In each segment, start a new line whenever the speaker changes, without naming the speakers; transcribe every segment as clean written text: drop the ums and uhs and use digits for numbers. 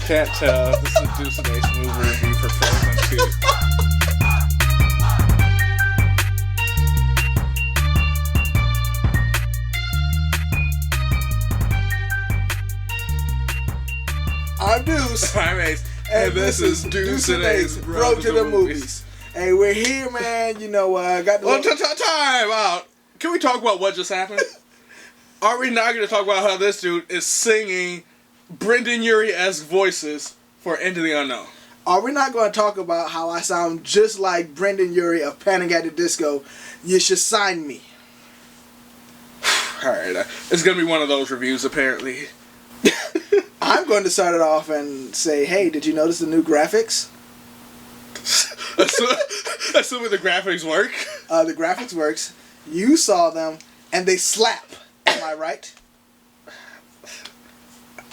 Can't tell. This is a Deuce Ace movie review for Frozen 2.
I'm Deuce.
I'm Ace. And this is Deuce Ace
Road to the Movies. Hey, we're here, man. You know, got the...
Well, time out. Can we talk about what just happened? Are we not going to talk about how this dude is singing Brendan Urie-esque voices for Into the Unknown?
Are we not going to talk about how I sound just like Brendan Urie of Panic at the Disco? You should sign me.
Alright, it's going to be one of those reviews, apparently.
I'm going to start it off and say, hey, did you notice the new graphics?
Assuming the graphics work.
The graphics works. You saw them, and they slap. Am I right?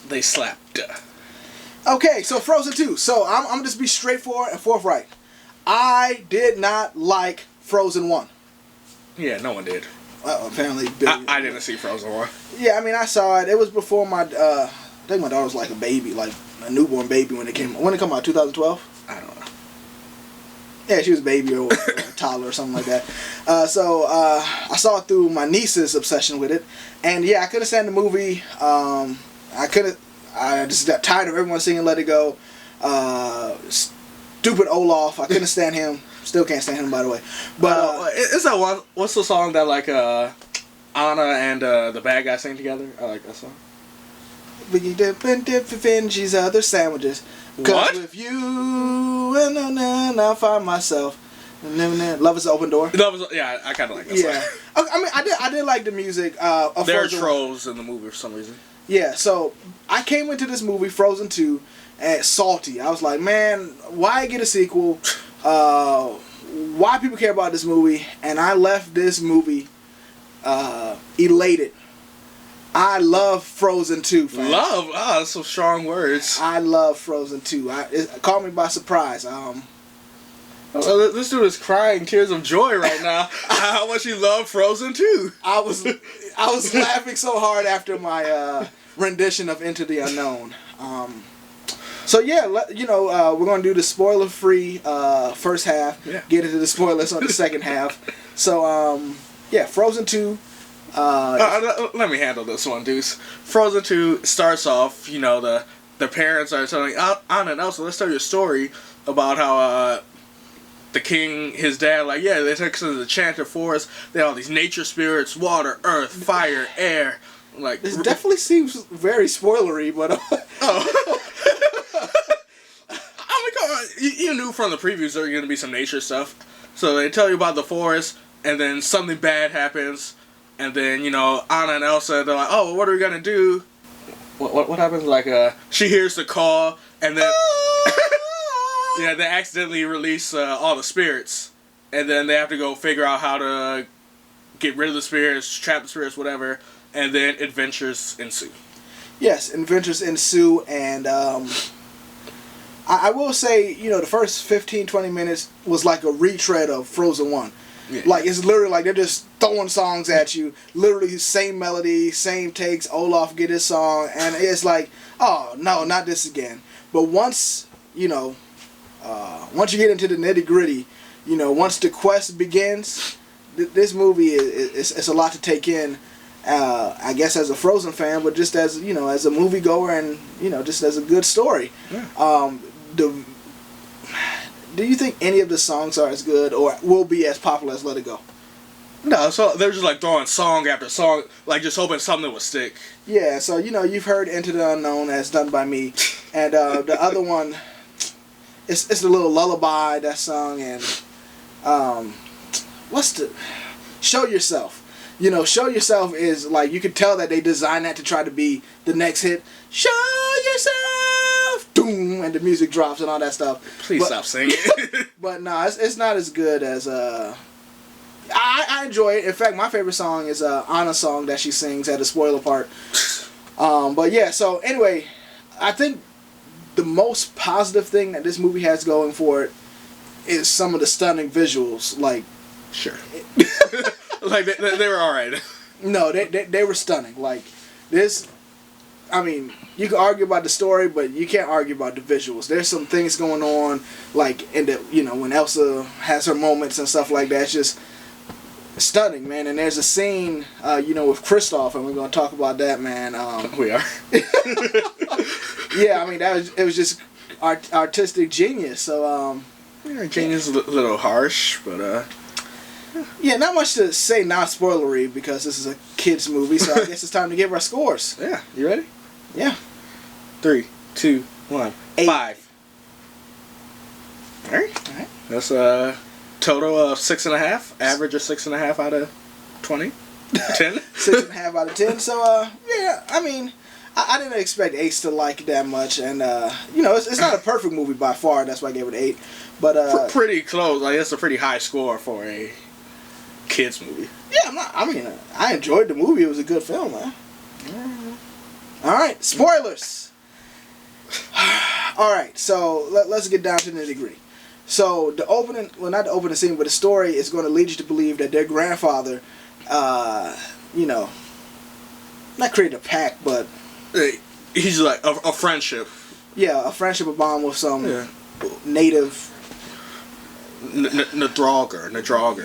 They slapped.
Okay, so Frozen 2. So I'm going to just be straightforward and forthright. I did not like Frozen 1.
Yeah, no one did.
Apparently,
I didn't see Frozen 1.
Yeah, I mean, I saw it. It was before my... I think my daughter was like a baby, like a newborn baby when it came. When it come out, 2012.
I don't know.
Yeah, she was a baby or a toddler or something like that. So I saw it through my niece's obsession with it, and yeah, I couldn't stand the movie. I just got tired of everyone singing "Let It Go." Stupid Olaf. I couldn't stand him. Still can't stand him, by the way. But
is that one? What's the song that like Anna and the bad guy sing together? I like that song.
We dip and dip for Finchie's other sandwiches.
What?
With you and I'll find myself. Love is the open door.
Yeah, I kind of like that song.
I mean, I did like the music.
There are trolls in the movie for some reason.
Yeah, so I came into this movie, Frozen 2, salty. I was like, man, why get a sequel? Why people care about this movie? And I left this movie elated. I love Frozen 2, fam.
Love? Ah, that's some strong words.
I love Frozen 2. It caught me by surprise.
This dude is crying tears of joy right now. How much he loved Frozen 2.
I was laughing so hard after my rendition of Into the Unknown. So yeah, we're gonna do the spoiler-free first half. Yeah. Get into the spoilers on the second half. So yeah, Frozen 2.
Let me handle this one, Deuce. Frozen 2 starts off, the parents are telling Anna and Elsa, let's tell you a story about how the king, his dad, they took us to the enchanted forest. They had all these nature spirits, water, earth, fire, air.
This definitely seems very spoilery, but...
I mean, come on. You knew from the previews there were going to be some nature stuff. So they tell you about the forest, and then something bad happens. And then, Anna and Elsa, they're like, oh, what are we going to do? What happens? She hears the call, and then... yeah, they accidentally release all the spirits. And then they have to go figure out how to get rid of the spirits, trap the spirits, whatever. And then adventures ensue. Yes,
adventures ensue, and I will say, the first 15-20 minutes was like a retread of Frozen 1. Yeah. It's literally they're just throwing songs at you. Literally same melody, same takes. Olaf get his song, and it's like, oh no, not this again. But once once you get into the nitty gritty, once the quest begins, this movie it's a lot to take in. I guess as a Frozen fan, but just as as a moviegoer, and just as a good story. Yeah. Do you think any of the songs are as good or will be as popular as Let It Go?
No, so they're just throwing song after song, just hoping something will stick.
Yeah, so you've heard Into the Unknown as done by me, and the other one, it's the little lullaby, that song, and what's the Show Yourself. Show Yourself is you can tell that they designed that to try to be the next hit. Show Yourself, doom, and the music drops and all that stuff.
Please stop singing.
But no, it's not as good as I enjoy it. In fact, my favorite song is Anna's song that she sings at the spoiler part. But yeah, so anyway, I think the most positive thing that this movie has going for it is some of the stunning visuals.
Sure. They were alright.
No, they were stunning. This, I mean, you can argue about the story, but you can't argue about the visuals. There's some things going on, like in the when Elsa has her moments and stuff like that. It's just stunning, man. And there's a scene, with Kristoff, and we're gonna talk about that, man.
We are.
Yeah, I mean it was just artistic genius. So
genius is a little harsh, but
yeah, not much to say, not spoilery, because this is a kids movie. So I guess it's time to give our scores.
Yeah, you ready?
Yeah.
3, 2, 1,
8.
5. All right. That's a total of 6.5. Average of 6.5 out of 20. 10.
6.5 out of 10. So yeah, I mean, I didn't expect Ace to like it that much, and it's not a perfect movie by far. That's why I gave it 8. But
pretty close. Like it's a pretty high score for a kids movie.
Yeah, I enjoyed the movie. It was a good film, man. All right, spoilers. All right, so let's get down to the nitty-gritty. So the opening, well, not the opening scene, but the story is going to lead you to believe that their grandfather, not created a pact, but
he's like a friendship.
Yeah, a friendship, a bond with some native.
Nadrauger.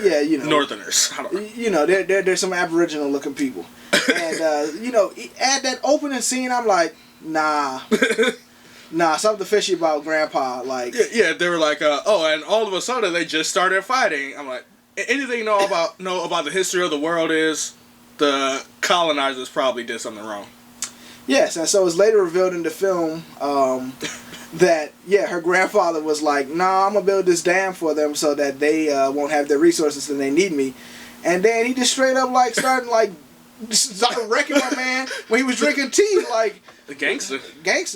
Yeah,
Northerners. I don't know.
They're some Aboriginal looking people, and at that opening scene, I'm like, nah, something fishy about Grandpa. Like,
yeah, they were like, and all of a sudden they just started fighting. I'm like, anything you know about the history of the world is the colonizers probably did something wrong.
Yes, and so it's later revealed in the film that, her grandfather was like, nah, I'm going to build this dam for them so that they won't have their resources and they need me. And then he just straight up, started wrecking my man when he was drinking tea, like...
The gangster.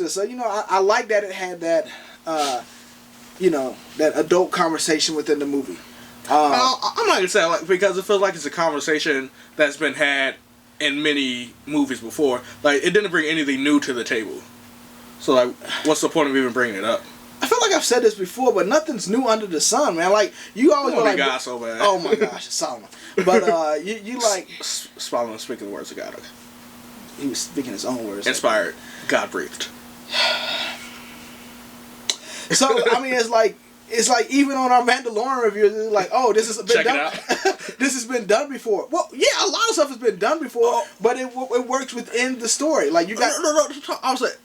So, I like that it had that, that adult conversation within the movie.
I'm not going to say, because it feels like it's a conversation that's been had in many movies before. Like, it didn't bring anything new to the table. So, like, what's the point of even bringing it up?
I feel like I've said this before, but nothing's new under the sun, man. Like, you always
like... God so bad.
Oh, my gosh, it's Solomon. But, you like...
Solomon speaking the words of God.
He was speaking his own words.
Inspired. God breathed.
So, I mean, it's like even on our Mandalorian reviews, it's like, oh, this has been done. This has been done before. Well, yeah, a lot of stuff has been done before, but it works within the story. Like, you got...
No, I was like...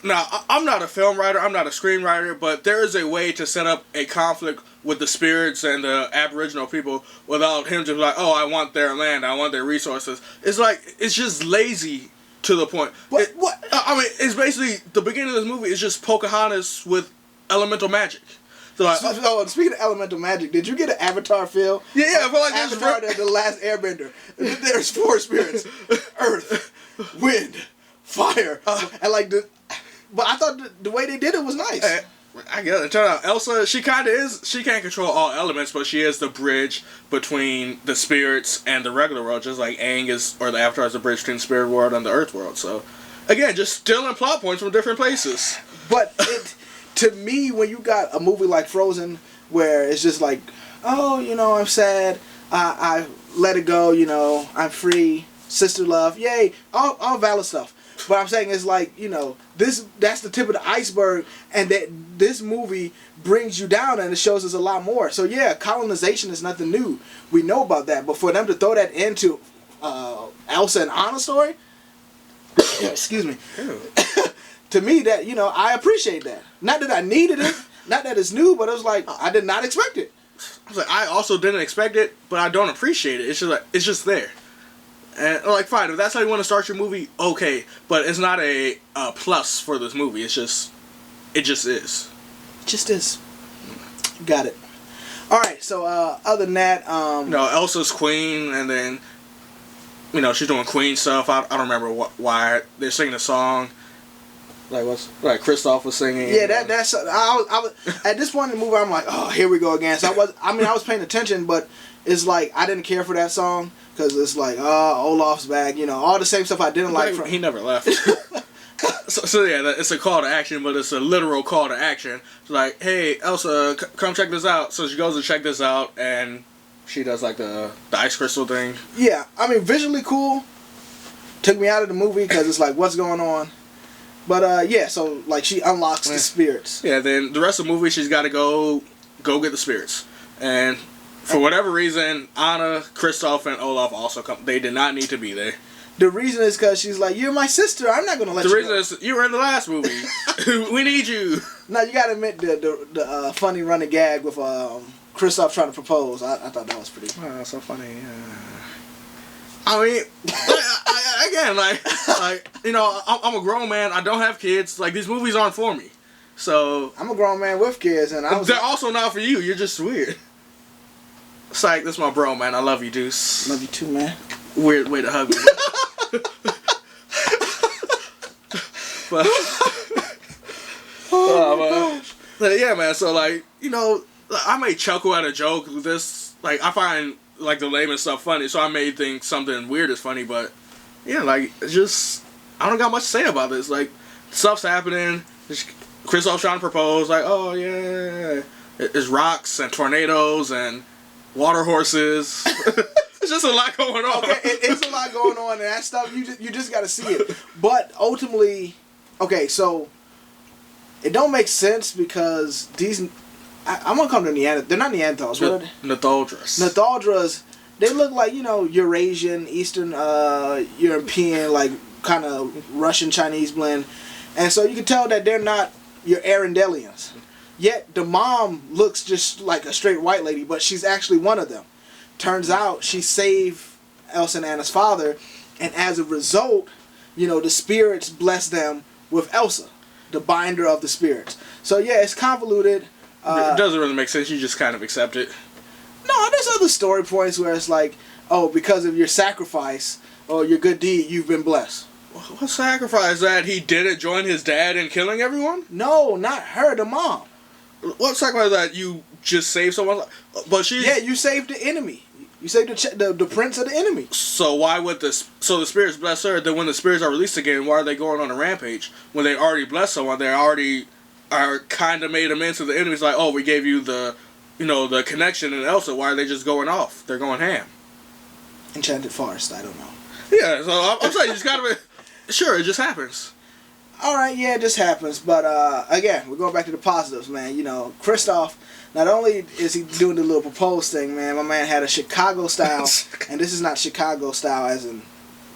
Now, I'm not a film writer, I'm not a screenwriter, but there is a way to set up a conflict with the spirits and the Aboriginal people without him just like, oh, I want their land, I want their resources. It's like, it's just lazy to the point.
What?
I mean, it's basically, the beginning of this movie is just Pocahontas with elemental magic. So, like,
speaking of elemental magic, did you get an Avatar feel?
Yeah, I feel like
Avatar, the last Airbender. There's 4 spirits: Earth, Wind, Fire, and But I thought the way they did it was nice.
I guess it turned out Elsa, she kind of is. She can't control all elements, but she is the bridge between the spirits and the regular world, just like Aang is, or the Avatar is the bridge between the spirit world and the Earth world. So, again, just stealing plot points from different places.
But to me, when you got a movie like Frozen, where it's just like, oh, I'm sad, I let it go, I'm free, sister love, yay, all valid stuff. But I'm saying it's like, that's the tip of the iceberg, and that this movie brings you down and it shows us a lot more. So yeah, colonization is nothing new. We know about that. But for them to throw that into Elsa and Anna's story, excuse me, to me that, I appreciate that. Not that I needed it, not that it's new, but it was like, I did not expect it.
I was like, I also didn't expect it, but I don't appreciate it. It's just like, it's just there. And fine, if that's how you want to start your movie, okay. But it's not a plus for this movie. It just is.
Just is. Got it. All right. So other than that,
Elsa's queen, and then she's doing queen stuff. I don't remember why they're singing a song. Like Kristoff was singing.
Yeah, that's I was at this point in the movie, I'm like, oh, here we go again. So I was paying attention, but it's like I didn't care for that song. Because it's like, Olaf's back, all the same stuff I didn't like from...
He never left. so yeah, it's a call to action, but it's a literal call to action. It's like, hey, Elsa, come check this out. So she goes to check this out, and she does, the ice crystal thing.
Yeah, I mean, visually cool. took me out of the movie because it's like, what's going on? But yeah, so like she unlocks the spirits.
Yeah, then the rest of the movie she's got to go get the spirits, and for whatever reason, Anna, Kristoff, and Olaf also come. They did not need to be there.
The reason is because she's like, you're my sister. I'm not gonna let you.
The reason is you were in the last movie. We need you.
Now you gotta admit the funny running gag with Kristoff trying to propose. I thought that was pretty.
Oh, so funny. I mean, again, like you know, I'm a grown man. I don't have kids. Like these movies aren't for me. So
I'm a grown man with kids, and
they're also not for you. You're just weird. It's like, this is my bro, man. I love you, Deuce.
Love you too, man.
Weird way to hug me. But, but yeah, man. So like, you know, I may chuckle at a joke. This, like, I find like the lamest stuff funny, so I may think something weird is funny. But yeah, like, it's just, I don't got much to say about this. Like, stuff's happening. Kristoff's trying to propose. Like, oh yeah, it's rocks and tornadoes and water horses. It's just a lot going on.
Okay, it's a lot going on, and that stuff you just got to see it. But ultimately, okay, so it don't make sense because these. I'm gonna come to Neanderthals. They're not Neanderthals. What are they?
Nithaldras.
Nithaldras. They look like, you know, Eurasian, Eastern European, like kind of Russian Chinese blend, and so you can tell that they're not your Arendelians. Yet the mom looks just like a straight white lady, but she's actually one of them. Turns out she saved Elsa and Anna's father, and as a result, you know, the spirits bless them with Elsa, the binder of the spirits. So yeah, it's convoluted.
It doesn't really make sense. You just kind of accept it.
No, there's other story points where it's like, oh, because of your sacrifice or your good deed, you've been blessed.
What sacrifice? That he didn't join his dad in killing everyone?
No, not her, the mom.
What sacrifice that you just saved someone? But she.
Yeah, you saved the enemy. You saved the prince of the enemy.
So why would this? So the spirits bless her. Then when the spirits are released again, why are they going on a rampage? When they already blessed someone, they already are kind of made them into the enemies. Like, oh, we gave you the, you know, the connection in Elsa. Why are they just going off? They're going ham.
Enchanted Forest. I don't know.
Yeah, so I'm saying you just gotta be. Sure, it just happens.
All right, yeah, it just happens. But again, we're going back to the positives, man. You know, Kristoff, not only is he doing the little propose thing, man, my man had a Chicago style, and this is not Chicago style as in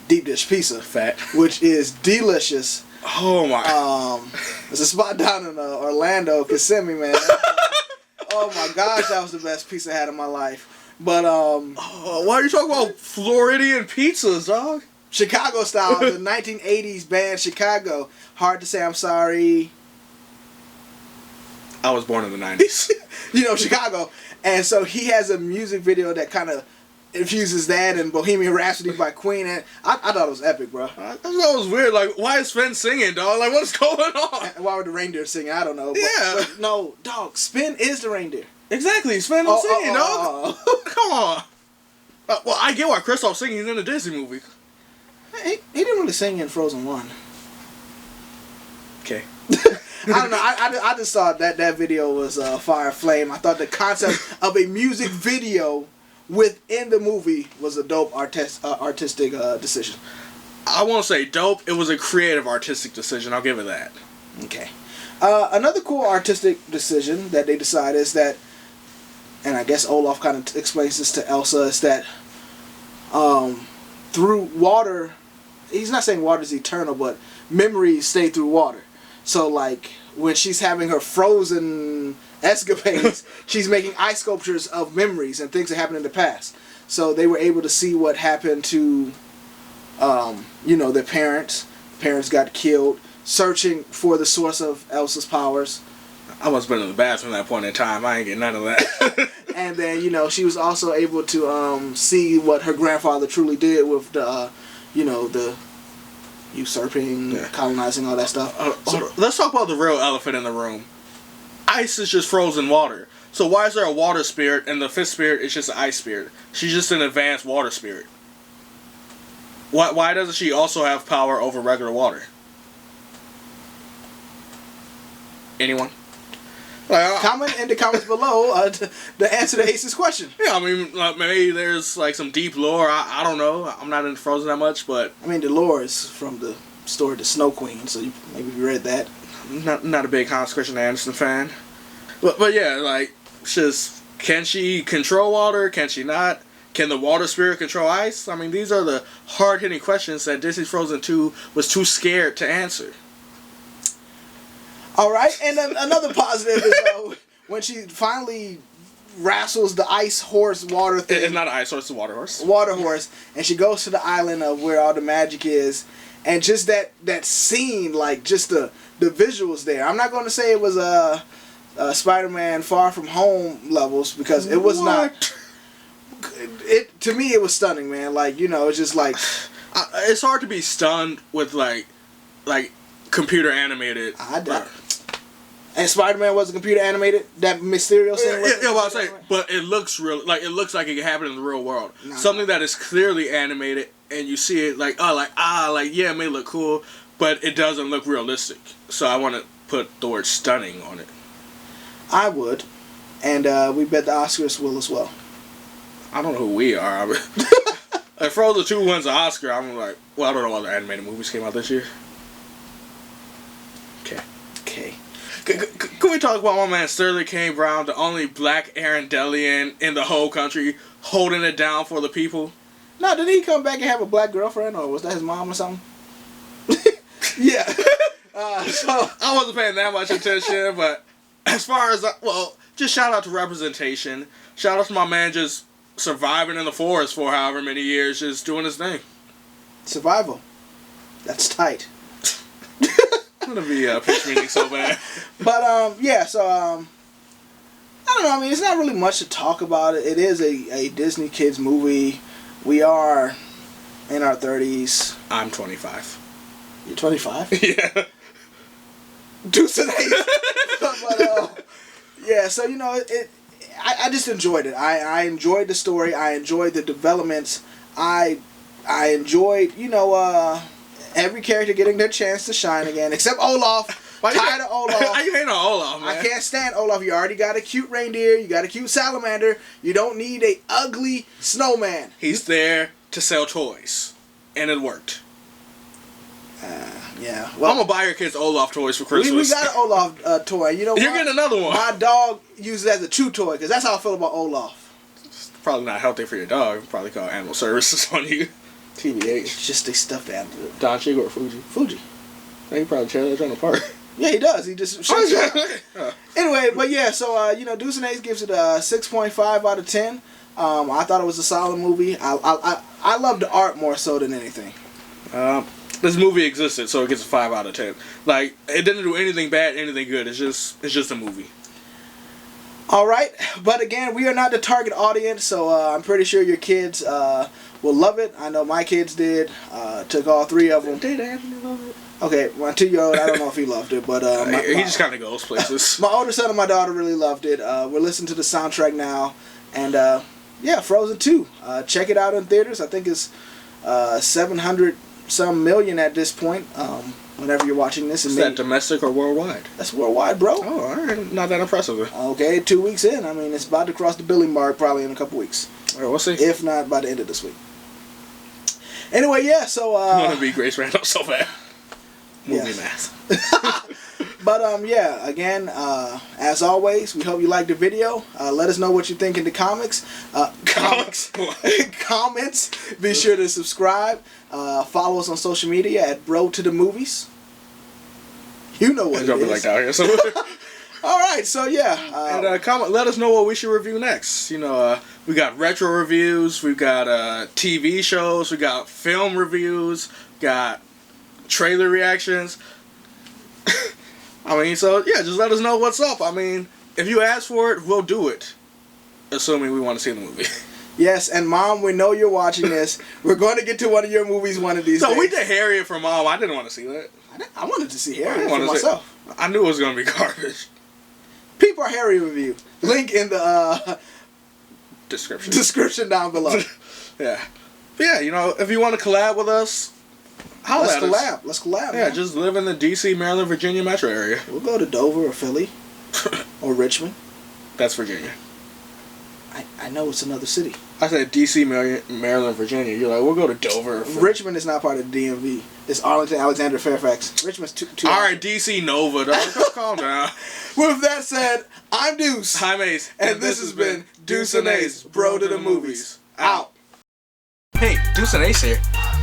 deep dish pizza,
fat,
which is delicious.
Oh my!
There's a spot down in Orlando, Kissimmee, man. Oh my gosh, that was the best pizza I had in my life. But
why are you talking about Floridian pizzas, dog?
Chicago style, the 1980s band Chicago. Hard to say I'm sorry.
I was born in the 90s.
You know, Chicago. And so he has a music video that kind of infuses that and Bohemian Rhapsody by Queen. And I thought it was epic, bro.
I thought it was weird. Like, why is Sven singing, dog? Like, what's going on?
And why were the reindeer singing? I don't know. But no, dog, Sven is the reindeer.
Exactly. Sven was singing, dog. Come on. Well, I get why Kristoff's singing. He's in a Disney movie.
He didn't really sing in Frozen 1.
Okay.
I don't know. I just thought that video was fire flame. I thought the concept of a music video within the movie was a dope artistic decision.
I won't say dope. It was a creative artistic decision. I'll give it that.
Okay. Another cool artistic decision that they decide is that, and I guess Olaf kind of explains this to Elsa, is that through water, he's not saying water is eternal, but memories stay through water. So, like, when she's having her frozen escapades, she's making ice sculptures of memories and things that happened in the past. So they were able to see what happened to, you know, their parents. Parents got killed, searching for the source of Elsa's powers.
I must have been in the bathroom at that point in time. I ain't getting none of that.
And then, you know, she was also able to see what her grandfather truly did with the, you know, the usurping, colonizing, all that stuff.
So let's talk about the real elephant in the room. Ice is just frozen water. So why is there a water spirit and the fifth spirit is just an ice spirit? She's just an advanced water spirit. Why doesn't she also have power over regular water? Anyone?
Comment in the comments below to answer the Ace's question.
Yeah, I mean, maybe there's like some deep lore. I don't know. I'm not into Frozen that much, but
I mean, the lore is from the story The Snow Queen, so maybe you read that.
Not a big Hans Christian Andersen fan. But yeah, like, just, can she control water? Can she not? Can the water spirit control ice? I mean, these are the hard-hitting questions that Disney's Frozen 2 was too scared to answer.
All right, and then another positive is when she finally wrestles the ice horse water thing.
It's not an ice horse, it's a water horse.
Water horse, and she goes to the island of where all the magic is, and just that scene, like just the visuals there. I'm not going to say it was Spider-Man Far From Home levels, because it was not. It to me, it was stunning, man. Like, you know, it's just like
it's hard to be stunned with like computer animated.
And Spider-Man wasn't computer animated. That Mysterio scene.
Yeah, what I was saying, but it looks real. Like, it looks like it could happen in the real world. Something that is clearly animated, and you see it yeah, it may look cool, but it doesn't look realistic. So I want to put the word stunning on it.
I would, and we bet the Oscars will as well.
I don't know who we are. I mean, if Frozen 2 wins an Oscar, I'm like, well, I don't know what other animated movies came out this year. Okay. Can we talk about my man Sterling K. Brown, the only black Arendellian in the whole country, holding it down for the people?
No, did he come back and have a black girlfriend, or was that his mom or something? Yeah. So
I wasn't paying that much attention, but as far as, just shout out to representation. Shout out to my man just surviving in the forest for however many years, just doing his thing.
Survival. That's tight.
I'm gonna be pitch meeting so bad.
But yeah, so I don't know. I mean, it's not really much to talk about. It is a Disney kids movie. We are in our 30s.
I'm 25.
You're 25?
Yeah.
Deuce Ace. But yeah, so you know, I just enjoyed it. I enjoyed the story. I enjoyed the developments. I enjoyed, you know, every character getting their chance to shine again, except Olaf. Tired of Olaf.
How you hating on Olaf, man?
I can't stand Olaf. You already got a cute reindeer. You got a cute salamander. You don't need a ugly snowman.
He's there to sell toys, and it worked.
Yeah. Well,
I'm gonna buy your kids Olaf toys for Christmas.
We got an Olaf toy. You know what?
You're getting another one.
My dog uses it as a chew toy, because that's how I feel about Olaf.
It's probably not healthy for your dog. Probably call animal services on you. TBH.
It's just they stuffed animal.
Don Chico or Fuji?
Fuji.
He probably tear that joint apart.
Yeah, he does. He just Anyway, but yeah, so you know, Deuce Ace gives it a 6.5 out of 10. I thought it was a solid movie. I love the art more so than anything.
This movie existed, so it gets a 5 out of 10. Like, it didn't do anything bad, anything good. It's just a movie.
All right, but again, we are not the target audience, so I'm pretty sure your kids will love it. I know my kids did. Took all 3 of them.
Did Anthony love it?
Okay, my 2-year-old, I don't know if he loved it, but
he just kind of goes places.
My older son and my daughter really loved it. We're listening to the soundtrack now, and yeah, Frozen 2. Check it out in theaters. I think it's 700-some million at this point. Whenever you're watching this,
is that domestic or worldwide?
That's worldwide, bro.
Oh, all right, not that impressive.
Okay, 2 weeks in. I mean, it's about to cross the billion mark probably in a couple weeks.
All right, we'll see.
If not by the end of this week. Anyway, yeah. So
I want to be Grace Randall so bad. Movie
yes.
math.
But yeah, again, as always, we hope you liked the video. Let us know what you think in the comments. Comments. Be sure to subscribe. Follow us on social media at Bro to the Movies. You know what it is.
Like that here, so.
All right, so yeah.
And comment. Let us know what we should review next. You know, we got retro reviews. We've got TV shows. We got film reviews. Got trailer reactions. I mean, so yeah, just let us know what's up. I mean, if you ask for it, we'll do it. Assuming we want to see the movie.
Yes, and Mom, we know you're watching this. We're going to get to one of your movies one of these days.
So we did Harriet for Mom. I didn't want to see that.
I wanted to see Harriet for myself.
I knew it was going to be garbage.
Peep our Harriet review. Link in the description down below.
Yeah. But yeah, you know, if you want to collab with us,
Let's collab.
Yeah,
man.
just live in the DC, Maryland, Virginia metro area.
We'll go to Dover or Philly. Or Richmond.
That's Virginia.
I know it's another city.
I said D.C., Maryland, Virginia. You're like, we'll go to Dover.
Richmond is not part of the DMV. It's Arlington, Alexander, Fairfax. Richmond's two.
All right, D.C. Nova, dog. Calm down.
With that said, I'm Deuce.
I'm Ace.
And this has been Deuce and Ace, Bro to the Movies. Out.
Hey, Deuce and Ace here.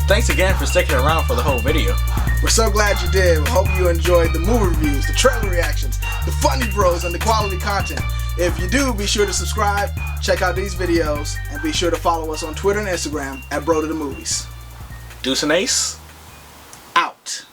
Thanks again for sticking around for the whole video.
We're so glad you did. We hope you enjoyed the movie reviews, the trailer reactions, the funny bros, and the quality content. If you do, be sure to subscribe, check out these videos, and be sure to follow us on Twitter and Instagram at Bro to the Movies.
Deuce and Ace.